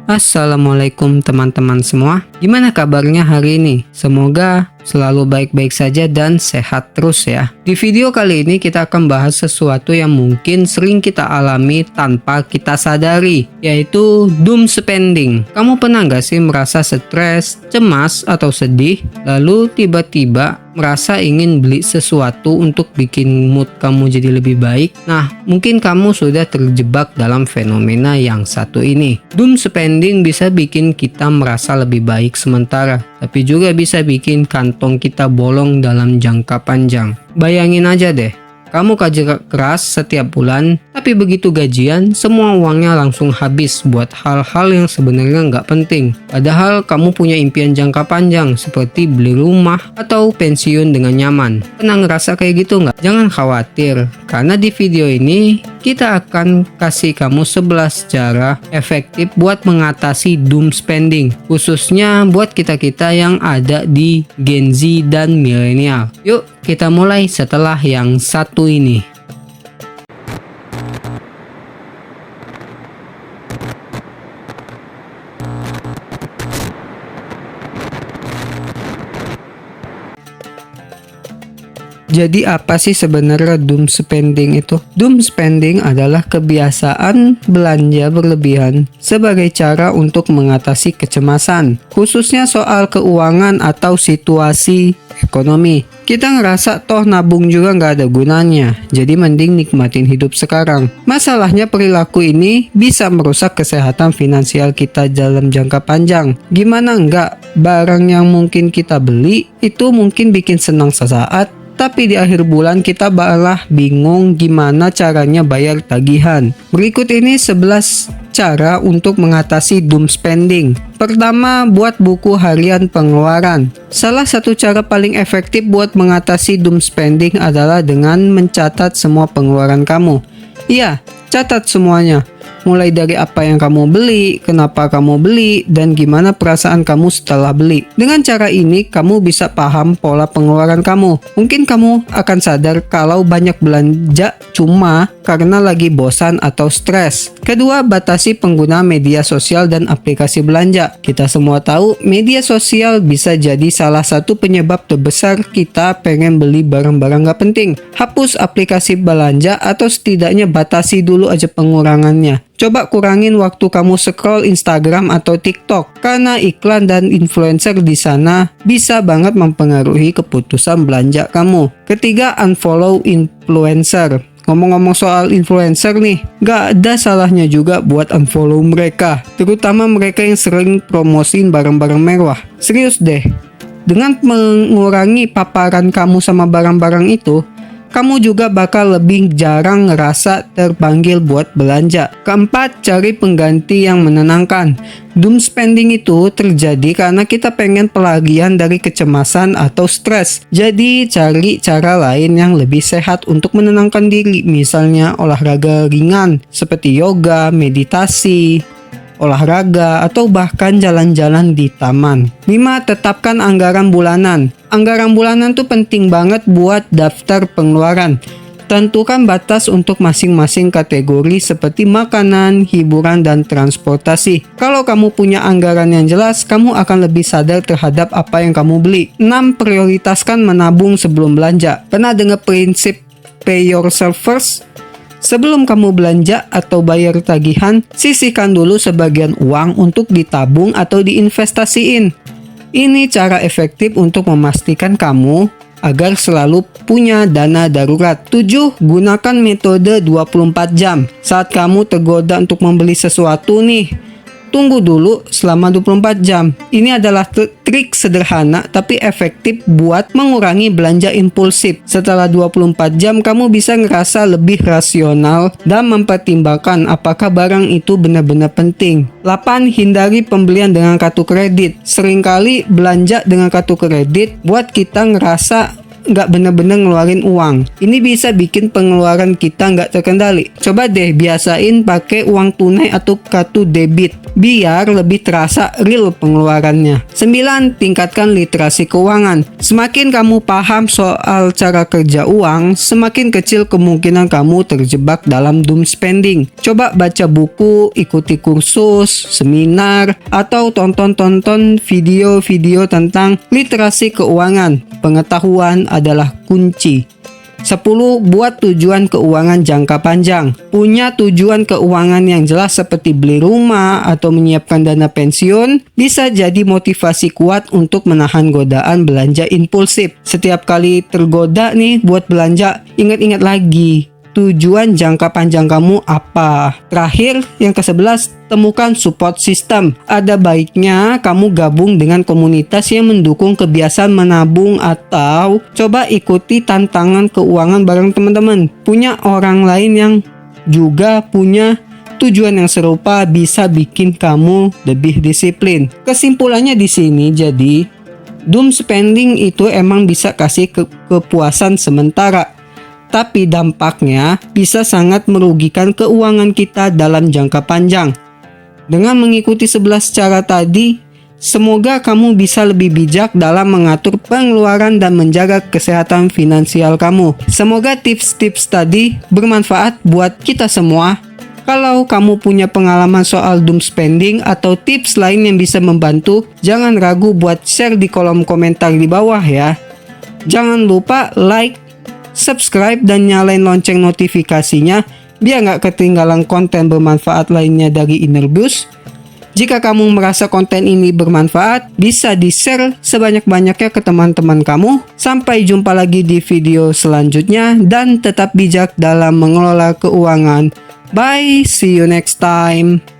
Assalamualaikum teman-teman semua. Gimana kabarnya hari ini? Semoga selalu baik-baik saja dan sehat terus ya. Di video kali ini kita akan bahas sesuatu yang mungkin sering kita alami tanpa kita sadari, yaitu doom spending. Kamu pernah nggak sih merasa stres, cemas, atau sedih, lalu tiba-tiba merasa ingin beli sesuatu untuk bikin mood kamu jadi lebih baik? Nah, mungkin kamu sudah terjebak dalam fenomena yang satu ini. Doom spending bisa bikin kita merasa lebih baik sementara, tapi juga bisa bikin kantong kita bolong dalam jangka panjang. Bayangin aja deh, kamu kerja keras setiap bulan, tapi begitu gajian, semua uangnya langsung habis buat hal-hal yang sebenarnya nggak penting. Padahal kamu punya impian jangka panjang seperti beli rumah atau pensiun dengan nyaman. Pernah ngerasa kayak gitu nggak? Jangan khawatir, karena di video ini kita akan kasih kamu 11 cara efektif buat mengatasi doom spending, khususnya buat kita-kita yang ada di Gen Z dan milenial. Yuk, kita mulai setelah yang satu ini. Jadi apa sih sebenarnya doom spending itu? Doom spending adalah kebiasaan belanja berlebihan sebagai cara untuk mengatasi kecemasan, khususnya soal keuangan atau situasi ekonomi. Kita ngerasa toh nabung juga nggak ada gunanya, jadi mending nikmatin hidup sekarang. Masalahnya perilaku ini bisa merusak kesehatan finansial kita dalam jangka panjang. Gimana nggak, barang yang mungkin kita beli itu mungkin bikin senang sesaat, tapi di akhir bulan kita malah bingung gimana caranya bayar tagihan. Berikut ini 11 cara untuk mengatasi doom spending. Pertama, buat buku harian pengeluaran. Salah satu cara paling efektif buat mengatasi doom spending adalah dengan mencatat semua pengeluaran kamu. Iya, catat semuanya. Mulai dari apa yang kamu beli, kenapa kamu beli, dan gimana perasaan kamu setelah beli. Dengan cara ini, kamu bisa paham pola pengeluaran kamu. Mungkin kamu akan sadar kalau banyak belanja cuma karena lagi bosan atau stres. Kedua, batasi pengguna media sosial dan aplikasi belanja. Kita semua tahu, media sosial bisa jadi salah satu penyebab terbesar kita pengen beli barang-barang gak penting. Hapus aplikasi belanja atau setidaknya batasi dulu aja pengurangannya. Coba kurangin waktu kamu scroll Instagram atau TikTok, karena iklan dan influencer di sana bisa banget mempengaruhi keputusan belanja kamu. Ketiga, unfollow influencer. Ngomong-ngomong soal influencer nih, gak ada salahnya juga buat unfollow mereka, terutama mereka yang sering promosiin barang-barang mewah. Serius deh, dengan mengurangi paparan kamu sama barang-barang itu, kamu juga bakal lebih jarang ngerasa terpanggil buat belanja. Keempat, cari pengganti yang menenangkan. Doom spending itu terjadi karena kita pengen pelagian dari kecemasan atau stres. Jadi cari cara lain yang lebih sehat untuk menenangkan diri. Misalnya olahraga ringan seperti yoga, meditasi, olahraga, atau bahkan jalan-jalan di taman. 5. Tetapkan anggaran bulanan. Anggaran bulanan tuh penting banget buat daftar pengeluaran. Tentukan batas untuk masing-masing kategori seperti makanan, hiburan, dan transportasi. Kalau kamu punya anggaran yang jelas, kamu akan lebih sadar terhadap apa yang kamu beli. 6. Prioritaskan menabung sebelum belanja. Pernah dengar prinsip pay yourself first? Sebelum kamu belanja atau bayar tagihan, sisihkan dulu sebagian uang untuk ditabung atau diinvestasiin. Ini cara efektif untuk memastikan kamu agar selalu punya dana darurat. 7. Gunakan metode 24 jam. Saat kamu tergoda untuk membeli sesuatu nih, tunggu dulu selama 24 jam. Ini adalah trik sederhana tapi efektif buat mengurangi belanja impulsif. Setelah 24 jam, kamu bisa ngerasa lebih rasional dan mempertimbangkan apakah barang itu benar-benar penting. 8. Hindari pembelian dengan kartu kredit. Seringkali belanja dengan kartu kredit buat kita ngerasa nggak bener-bener ngeluarin uang. Ini bisa bikin pengeluaran kita nggak terkendali. Coba deh biasain pakai uang tunai atau kartu debit, biar lebih terasa real pengeluarannya. 9. Tingkatkan literasi keuangan. Semakin kamu paham soal cara kerja uang, semakin kecil kemungkinan kamu terjebak dalam doom spending. Coba baca buku, ikuti kursus, seminar, atau tonton video-video tentang literasi keuangan. Pengetahuan adalah kunci. 10. Buat tujuan keuangan jangka panjang. Punya tujuan keuangan yang jelas seperti beli rumah atau menyiapkan dana pensiun bisa jadi motivasi kuat untuk menahan godaan belanja impulsif. Setiap kali tergoda nih buat belanja, ingat-ingat lagi tujuan jangka panjang kamu apa. Terakhir, yang ke-11, temukan support system. Ada baiknya kamu gabung dengan komunitas yang mendukung kebiasaan menabung atau coba ikuti tantangan keuangan bareng teman-teman. Punya orang lain yang juga punya tujuan yang serupa bisa bikin kamu lebih disiplin. Kesimpulannya di sini jadi, doom spending itu emang bisa kasih kepuasan sementara, tapi dampaknya bisa sangat merugikan keuangan kita dalam jangka panjang. Dengan mengikuti 11 cara tadi, semoga kamu bisa lebih bijak dalam mengatur pengeluaran dan menjaga kesehatan finansial kamu. Semoga tips-tips tadi bermanfaat buat kita semua. Kalau kamu punya pengalaman soal doom spending atau tips lain yang bisa membantu, jangan ragu buat share di kolom komentar di bawah ya. Jangan lupa like, subscribe, dan nyalain lonceng notifikasinya biar nggak ketinggalan konten bermanfaat lainnya dari Innerbus. Jika kamu merasa konten ini bermanfaat, bisa di-share sebanyak-banyaknya ke teman-teman kamu. Sampai jumpa lagi di video selanjutnya dan tetap bijak dalam mengelola keuangan. Bye, see you next time.